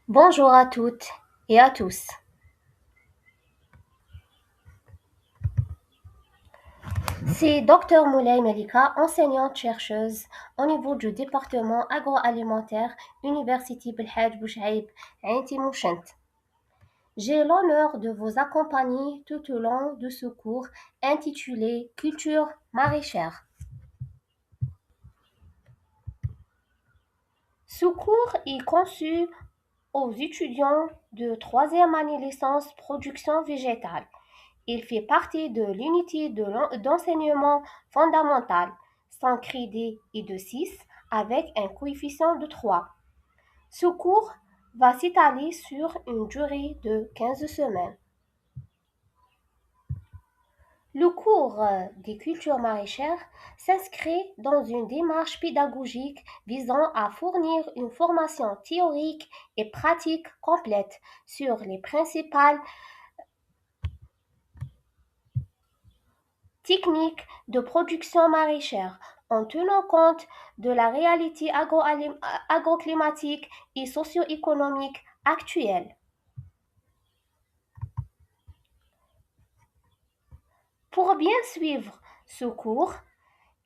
Bonjour à toutes et à tous. C'est Dr Moulay Melika, enseignante-chercheuse au niveau du département agroalimentaire Université Belhadj Bouchaïb Ain Timouchent. J'ai l'honneur de vous accompagner tout au long de ce cours intitulé Culture maraîchère. Ce cours est conçu aux étudiants de troisième année licence production végétale. Il fait partie de l'unité d'enseignement fondamental, sans crédit et de 6, avec un coefficient de 3. Ce cours va s'étaler sur une durée de 15 semaines. Le cours des cultures maraîchères s'inscrit dans une démarche pédagogique visant à fournir une formation théorique et pratique complète sur les principales techniques de production maraîchère en tenant compte de la réalité agroclimatique et socio-économique actuelle. Pour bien suivre ce cours,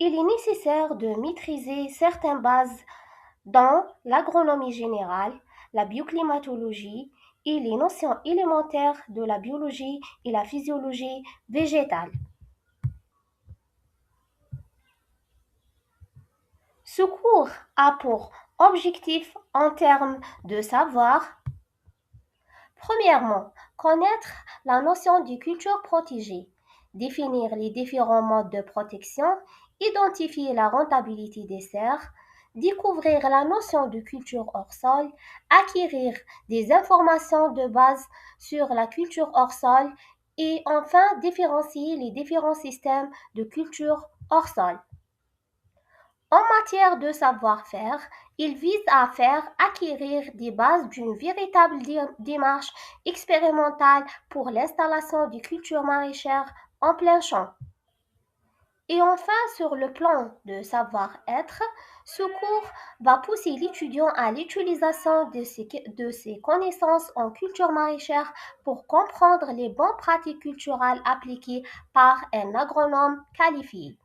il est nécessaire de maîtriser certaines bases dans l'agronomie générale, la bioclimatologie et les notions élémentaires de la biologie et la physiologie végétale. Ce cours a pour objectif en termes de savoir, premièrement, connaître la notion de culture protégée, définir les différents modes de protection, identifier la rentabilité des serres, découvrir la notion de culture hors sol, acquérir des informations de base sur la culture hors sol et enfin différencier les différents systèmes de culture hors sol. En matière de savoir-faire, il vise à faire acquérir des bases d'une véritable démarche expérimentale pour l'installation des cultures maraîchères en plein champ. Et enfin, sur le plan de savoir-être, ce cours va pousser l'étudiant à l'utilisation de ses connaissances en culture maraîchère pour comprendre les bonnes pratiques culturelles appliquées par un agronome qualifié.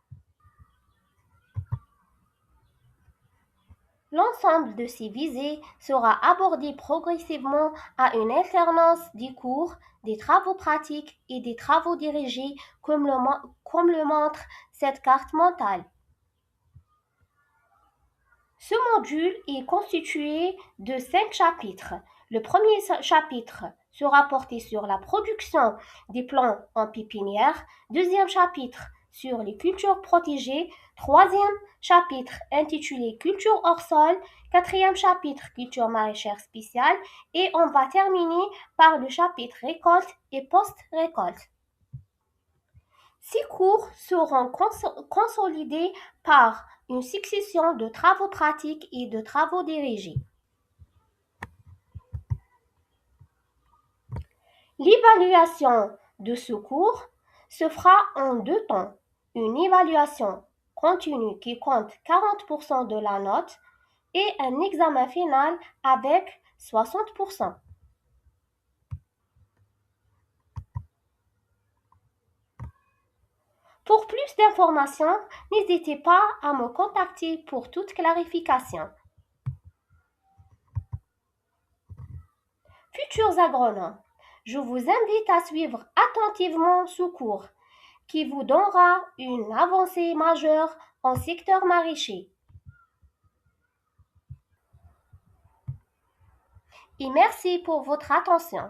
L'ensemble de ces visées sera abordé progressivement à une alternance des cours, des travaux pratiques et des travaux dirigés comme le montre cette carte mentale. Ce module est constitué de 5 chapitres. Le premier chapitre sera porté sur la production des plants en pépinière. Deuxième chapitre sur les cultures protégées. Troisième chapitre intitulé Culture hors sol. Quatrième chapitre Culture maraîchère spéciale. Et on va terminer par le chapitre récolte et post-récolte. Ces cours seront consolidés par une succession de travaux pratiques et de travaux dirigés. L'évaluation de ce cours se fera en 2 temps. Une évaluation continue qui compte 40% de la note et un examen final avec 60%. Pour plus d'informations, n'hésitez pas à me contacter pour toute clarification. Futurs agronomes, je vous invite à suivre attentivement ce cours qui vous donnera une avancée majeure en secteur maraîcher. Et merci pour votre attention.